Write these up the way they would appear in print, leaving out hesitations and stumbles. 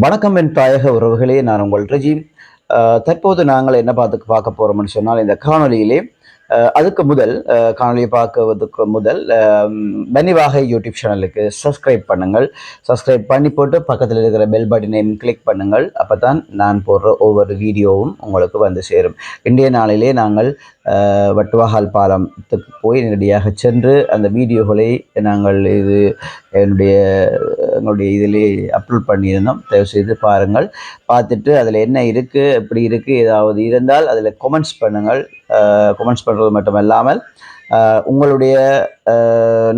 வணக்கம் என் தாயக உறவுகளே, நான் உங்கள் ரஜி. தற்போது நாங்கள் என்ன பார்க்க போறோம்னு சொன்னால், இந்த காணொலியிலே அதுக்கு முதல் காணொலியை பார்க்குவதற்கு முதல் பனிவாகை யூடியூப் சேனலுக்கு சப்ஸ்கிரைப் பண்ணுங்கள். சப்ஸ்கிரைப் பண்ணி போட்டு பக்கத்தில் இருக்கிற பெல் பட்டனையும் கிளிக் பண்ணுங்கள். அப்போ தான் நான் போடுற ஒவ்வொரு வீடியோவும் உங்களுக்கு வந்து சேரும். இன்றைய நாளிலே நாங்கள் வட்டுவாகால் பாலத்துக்கு போய் நேரடியாக சென்று அந்த வீடியோகளை நாங்கள் எங்களுடைய இதிலே அப்லோட் பண்ணியிருந்தோம். தயவுசெய்து பாருங்கள். பார்த்துட்டு அதில் என்ன இருக்குது, எப்படி இருக்குது, ஏதாவது இருந்தால் அதில் கொமெண்ட்ஸ் பண்ணுங்கள். கொமெண்ட்ஸ் பண்ணுறது மட்டுமல்லாமல் உங்களுடைய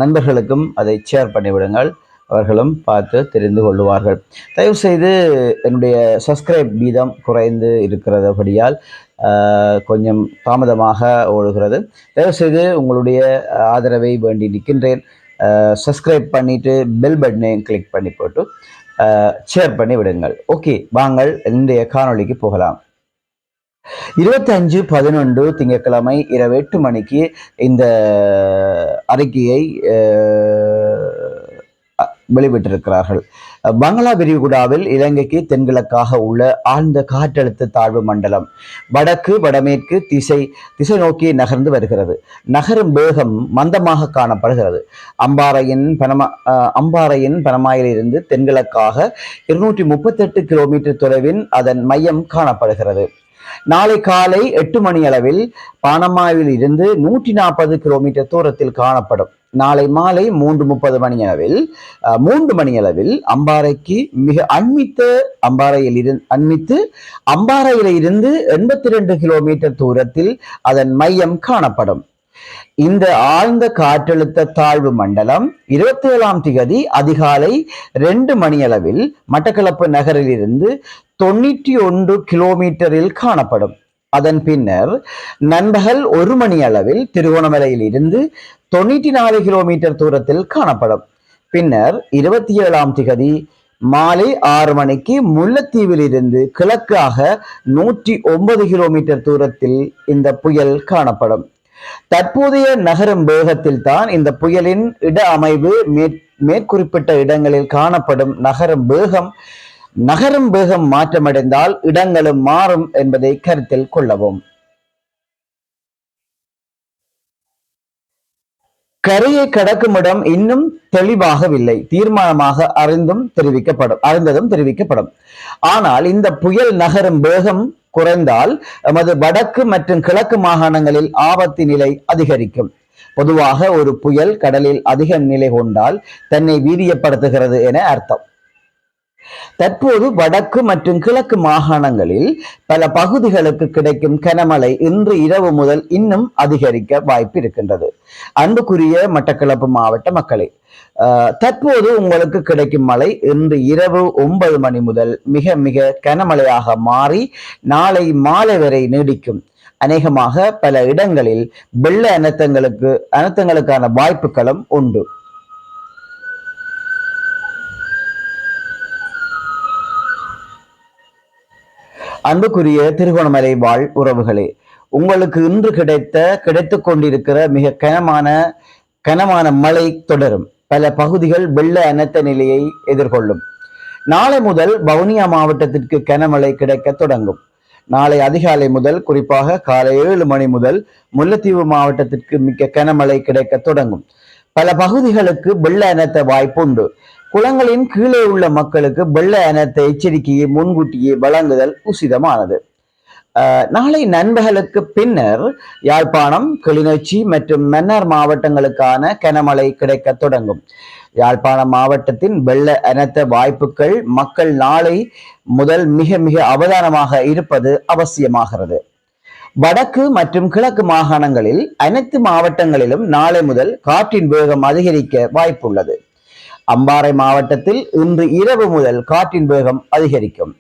நண்பர்களுக்கும் அதை ஷேர் பண்ணிவிடுங்கள். அவர்களும் பார்த்து தெரிந்து கொள்ளுவார்கள். தயவுசெய்து என்னுடைய சப்ஸ்கிரைப் வீதம் குறைந்து இருக்கிறபடியால் கொஞ்சம் தாமதமாக ஓடுகிறது. தயவுசெய்து உங்களுடைய ஆதரவை வேண்டி நிற்கின்றேன். சப்ஸ்கிரைப் பண்ணிவிட்டு பெல் பட்டனையும் கிளிக் பண்ணி போட்டு ஷேர் பண்ணி விடுங்கள். ஓகே, வாங்கள் இன்றைய காணொளிக்கு போகலாம். 25/11 திங்கட்கிழமை இரவு 8 மணிக்கு இந்த அறிக்கையை வெளிவிட்டிருக்கிறார்கள். பங்களா விரிகுடாவில் இலங்கைக்கு தென்கிழக்காக உள்ள ஆழ்ந்த காற்றழுத்த தாழ்வு மண்டலம் வடக்கு வடமேற்கு திசை நோக்கி நகர்ந்து வருகிறது. நகரும் வேகம் மந்தமாக காணப்படுகிறது. அம்பாறையின் பனமாயிலிருந்து தென்கிழக்காக 238 கிலோமீட்டர் தொலைவில் அதன் மையம் காணப்படுகிறது. நாளை காலை 8 மணி அளவில் பானமாவில் இருந்து 140 கிலோமீட்டர் தூரத்தில் காணப்படும். நாளை மாலை 3:30 மணி அளவில் அம்பாறைக்கு மிக அண்மித்து அம்பாறையில இருந்து 82 கிலோமீட்டர் தூரத்தில் அதன் மையம் காணப்படும். இந்த ஆழ்ந்த காற்றழுத்த தாழ்வு மண்டலம் 27ஆம் திகதி அதிகாலை 2 மணி அளவில் மட்டக்களப்பு நகரில் இருந்து 91 கிலோமீட்டரில் காணப்படும். அதன் பின்னர் நண்பகல் 1 மணி அளவில் திருகோணமலையில் இருந்து 94 கிலோமீட்டர் தூரத்தில் காணப்படும். பின்னர் 27ஆம் திகதி மாலை 6 மணிக்கு முல்லைத்தீவில் இருந்து கிழக்காக 109 கிலோமீட்டர் தூரத்தில் இந்த புயல் காணப்படும். தற்போதைய நகரும் வேகத்தில் தான் இந்த புயலின் இட அமைவு மேற்குறிப்பிட்ட இடங்களில் காணப்படும். நகரும் வேகம் மாற்றமடைந்தால் இடங்களும் மாறும் என்பதை கருத்தில் கொள்ளவும். கரையை கடக்கும் இடம் இன்னும் தெளிவாகவில்லை. தீர்மானமாக அறிந்ததும் தெரிவிக்கப்படும். ஆனால் இந்த புயல் நகரும் வேகம் குறைந்தால் நமது வடக்கு மற்றும் கிழக்கு மாகாணங்களில் ஆபத்து நிலை அதிகரிக்கும். பொதுவாக ஒரு புயல் கடலில் அதிக நிலை கொண்டால் தன்னை வீரியப்படுத்துகிறது என அர்த்தம். தற்போது வடக்கு மற்றும் கிழக்கு மாகாணங்களில் பல பகுதிகளுக்கு கிடைக்கும் கனமழை இன்று இரவு முதல் இன்னும் அதிகரிக்க வாய்ப்பு இருக்கின்றது. அன்புக்குரிய மட்டக்களப்பு மாவட்ட மக்களே, தற்போது உங்களுக்கு கிடைக்கும் மழை இன்று இரவு 9 மணி முதல் மிக மிக கனமழையாக மாறி நாளை மாலை வரை நீடிக்கும். அநேகமாக பல இடங்களில் வெள்ள அனர்த்தங்களுக்கான வாய்ப்புகளும் உண்டு. அன்புக்குரிய திருகோணமலை வாழ் உறவுகளே, உங்களுக்கு இன்று கிடைத்துக் கொண்டிருக்கிற மிக கனமான மழை தொடரும். பல பகுதிகள் வெள்ள அனர்த்த நிலையை எதிர்கொள்ளும். நாளை முதல் வவுனியா மாவட்டத்திற்கு கனமழை கிடைக்க தொடங்கும். நாளை அதிகாலை முதல் குறிப்பாக காலை 7 மணி முதல் முல்லைத்தீவு மாவட்டத்திற்கு மிக கனமழை கிடைக்க தொடங்கும். பல பகுதிகளுக்கு வெள்ள அனர்த்த வாய்ப்பு உண்டு. குளங்களின் கீழே உள்ள மக்களுக்கு வெள்ள அனர்த்த எச்சரிக்கையை முன்கூட்டியே வழங்குதல் உசிதமானது. நாளை நண்பகலுக்கு பின்னர் யாழ்ப்பாணம், கிளிநொச்சி மற்றும் மன்னார் மாவட்டங்களுக்கான கனமழை கிடைக்க தொடங்கும். யாழ்ப்பாணம் மாவட்டத்தின் வெள்ள அனர்த்த வாய்ப்புகள் மக்கள் நாளை முதல் மிக மிக அவதானமாக இருப்பது அவசியமாகிறது. வடக்கு மற்றும் கிழக்கு மாகாணங்களில் அனைத்து மாவட்டங்களிலும் நாளை முதல் காற்றின் வேகம் அதிகரிக்க வாய்ப்புள்ளது. அம்பாறை மாவட்டத்தில் இன்று இரவு முதல் காற்றின் வேகம் அதிகரிக்கும்.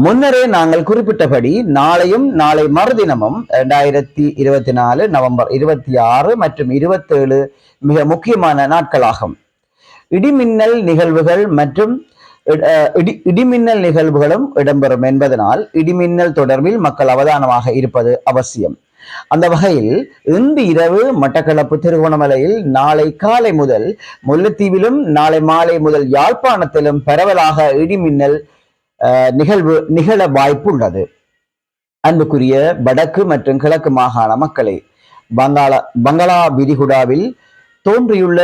முன்னரே நாங்கள் குறிப்பிட்டபடி நாளையும் நாளை மறுதினமும் 2024 நவம்பர் 26 மற்றும் 27 மிக முக்கியமான நாட்களாகும். இடிமின்னல் நிகழ்வுகளும் இடம்பெறும் என்பதனால் இடிமின்னல் தொடர்பில் மக்கள் அவதானமாக இருப்பது அவசியம். அந்த வகையில் இன்று இரவு மட்டக்களப்பு திருகோணமலையில் நாளை காலை முதல் முல்லைத்தீவிலும் நாளை மாலை முதல் யாழ்ப்பாணத்திலும் பரவலாக இடிமின்னல் நிகழ வாய்ப்பு உள்ளது. அன்புக்குரிய வடக்கு மற்றும் கிழக்கு மாகாண மக்களை, பங்களா விரிகுடாவில் தோன்றியுள்ள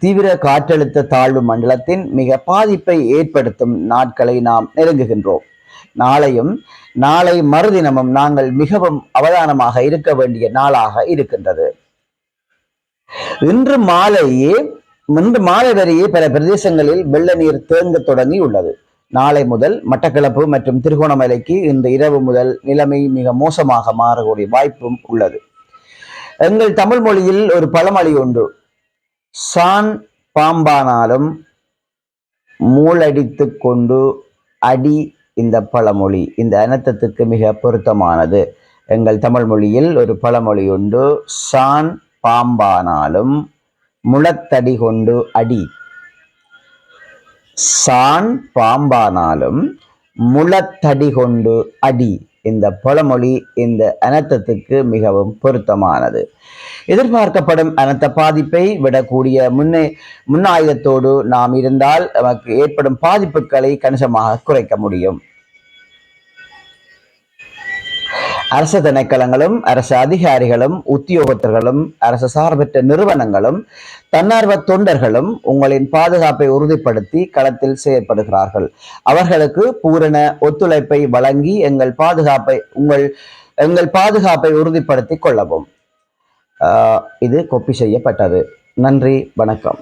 தீவிர காற்றழுத்த தாழ்வு மண்டலத்தின் மிக பாதிப்பை ஏற்படுத்தும் நாட்களை நாம் நெருங்குகின்றோம். நாளை மறுதினமும் நாங்கள் மிகவும் அவதானமாக இருக்க வேண்டிய நாளாக இருக்கின்றது. இன்று மாலை வரையே பல பிரதேசங்களில் வெள்ள நீர் தேங்க தொடங்கி உள்ளது. நாளை முதல் மட்டக்களப்பு மற்றும் திருகோணமலைக்கு இந்த இரவு முதல் நிலைமை மிக மோசமாக மாறக்கூடிய வாய்ப்பும் உள்ளது. எங்கள் தமிழ் மொழியில் ஒரு பழமொழி உண்டு. சான் பாம்பானாலும் மூளடித்து கொண்டு அடி. இந்த பழமொழி இந்த அனர்த்தத்துக்கு மிக பொருத்தமானது. எங்கள் தமிழ் மொழியில் ஒரு பழமொழி உண்டு. சான் பாம்பானாலும் முளத்தடி கொண்டு அடி. சான் பாம்பானாலும் முளத்தடி கொண்டு அடி. இந்த பழமொழி இந்த அனர்த்தத்துக்கு மிகவும் பொருத்தமானது. எதிர்பார்க்கப்படும் அனர்த்த பாதிப்பை விடக்கூடிய முன்னாயுதத்தோடு நாம் இருந்தால் நமக்கு ஏற்படும் பாதிப்புகளை கணிசமாக குறைக்க முடியும். அரசு திணைக்களங்களும் அரசு அதிகாரிகளும் உத்தியோகத்தர்களும் அரசு சார்பற்ற நிறுவனங்களும் தன்னார்வ தொண்டர்களும் உங்களின் பாதுகாப்பை உறுதிப்படுத்தி களத்தில் செயற்படுகிறார்கள். அவர்களுக்கு பூரண ஒத்துழைப்பை வழங்கி எங்கள் பாதுகாப்பை உறுதிப்படுத்திக் கொள்ளவும். இது கொப்பி செய்யப்பட்டது. நன்றி, வணக்கம்.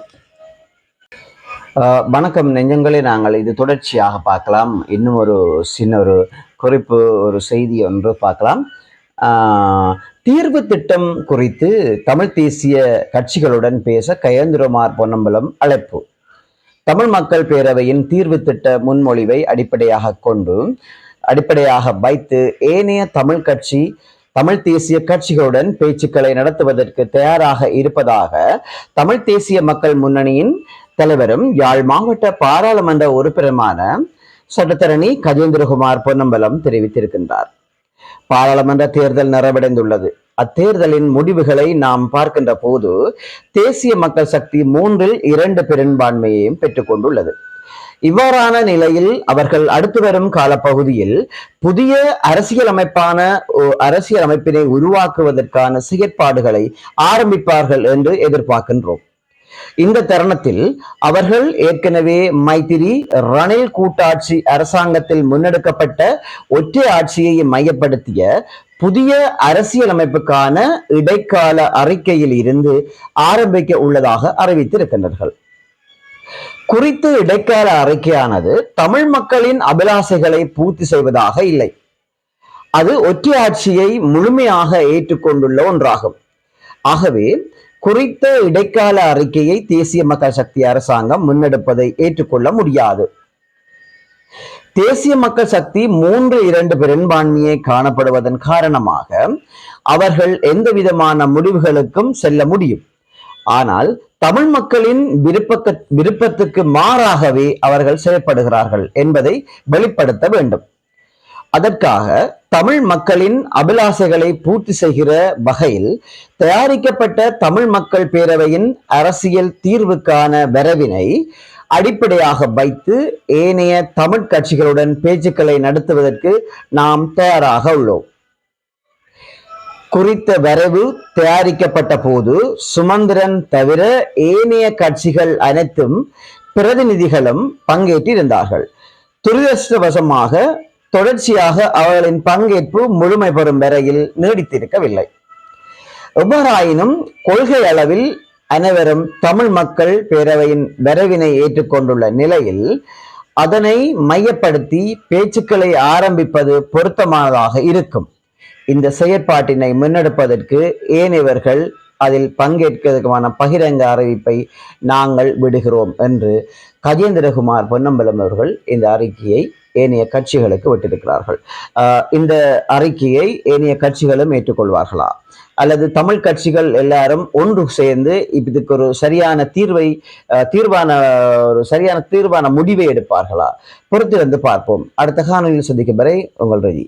வணக்கம் நெஞ்சங்களே, நாங்கள் இது தொடர்ச்சியாக பார்க்கலாம். இன்னும் ஒரு சின்ன ஒரு குறிப்பு, ஒரு செய்தி ஒன்று பார்க்கலாம். தீர்வு திட்டம் குறித்து தமிழ் தேசிய கட்சிகளுடன் பேச கயேந்திரகுமார் பொன்னம்பலம் அழைப்பு. தமிழ் மக்கள் பேரவையின் தீர்வு திட்ட முன்மொழிவை அடிப்படையாக வைத்து ஏனைய தமிழ் தேசிய கட்சிகளுடன் பேச்சுக்களை நடத்துவதற்கு தயாராக இருப்பதாக தமிழ் தேசிய மக்கள் முன்னணியின் தலைவரும் யாழ் மாவட்ட பாராளுமன்ற உறுப்பினருமான சட்டத்தரணி கஜேந்திரகுமார் பொன்னம்பலம் தெரிவித்திருக்கின்றார். பாராளுமன்ற தேர்தல் நிறைவடைந்துள்ளது. அத்தேர்தலின் முடிவுகளை நாம் பார்க்கின்ற போது தேசிய மக்கள் சக்தி 3/2 பெரும்பான்மையையும் பெற்றுக் கொண்டுள்ளது. இவ்வாறான நிலையில் அவர்கள் அடுத்து வரும் காலப்பகுதியில் புதிய அரசியலமைப்பினை உருவாக்குவதற்கான செயற்பாடுகளை ஆரம்பிப்பார்கள் என்று எதிர்பார்க்கின்றோம். இந்த தருணத்தில் அவர்கள் ஏற்கனவே மைத்திரி ரணில் கூட்டாட்சி அரசாங்கத்தில் முன்னெடுக்கப்பட்ட ஒற்றை ஆட்சியை மையப்படுத்திய புதிய அரசியலமைப்புக்கான இடைக்கால அறிக்கையில் இருந்து ஆரம்பிக்க உள்ளதாக அறிவித்திருக்கின்றார்கள். குறித்த இடைக்கால அறிக்கையானது தமிழ் மக்களின் அபிலாசைகளை பூர்த்தி செய்வதாக இல்லை. அது ஒற்றை ஆட்சியை முழுமையாக ஏற்றுக்கொண்டுள்ள ஒன்றாகும். ஆகவே குறித்த இடைக்கால அறிக்கையை தேசிய மக்கள் சக்தி அரசாங்கம் முன்னெடுப்பதை ஏற்றுக்கொள்ள முடியாது. தேசிய மக்கள் சக்தி 3/2 பெரும்பான்மையை காணப்படுவதன் காரணமாக அவர்கள் எந்த விதமான முடிவுகளுக்கும் செல்ல முடியும். ஆனால் தமிழ் மக்களின் விருப்பத்துக்கு மாறாகவே அவர்கள் செயல்படுகிறார்கள் என்பதை வெளிப்படுத்த வேண்டும். அதற்காக தமிழ் மக்களின் அபிலாசைகளை பூர்த்தி செய்கிற வகையில் தயாரிக்கப்பட்ட தமிழ் மக்கள் பேரவையின் அரசியல் தீர்வுக்கான வரவினை அடிப்படையாக வைத்து ஏனைய தமிழ் கட்சிகளுடன் பேச்சுக்களை நடத்துவதற்கு நாம் தயாராக உள்ளோம். குறித்த வரைவு தயாரிக்கப்பட்ட போது சுமந்திரன் தவிர ஏனைய கட்சிகள் அனைத்தும் பிரதிநிதிகளும் பங்கேற்றிருந்தார்கள். துரதிர்ஷ்டவசமாக தொடர்ச்சியாக அவர்களின் பங்கேற்பு முழுமை பெறும் வரையில் நீடித்திருக்கவில்லை. எவ்வாறாயினும் கொள்கை அளவில் அனைவரும் தமிழ் மக்கள் பேரவையின் வரவினை ஏற்றுக்கொண்டுள்ள நிலையில் அதனை மையப்படுத்தி பேச்சுக்களை ஆரம்பிப்பது பொருத்தமானதாக இருக்கும். இந்த செயற்பாட்டினை முன்னெடுப்பதற்கு ஏனையவர்கள் அதில் பங்கேற்கிறதுக்கான பகிரங்க அறிவிப்பை நாங்கள் விடுகிறோம் என்று கஜேந்திரகுமார் பொன்னம்பலம் அவர்கள் இந்த அறிக்கையை ஏனைய கட்சிகளுக்கு விட்டிருக்கிறார்கள். இந்த அறிக்கையை ஏனைய கட்சிகளும் ஏற்றுக்கொள்வார்களா, அல்லது தமிழ் கட்சிகள் எல்லாரும் ஒன்று சேர்ந்து இதுக்கு ஒரு சரியான தீர்வான முடிவை எடுப்பார்களா? பொறுத்திருந்து பார்ப்போம். அடுத்த காணொலியில் சந்திக்கும் வரை உங்கள் ரஜி.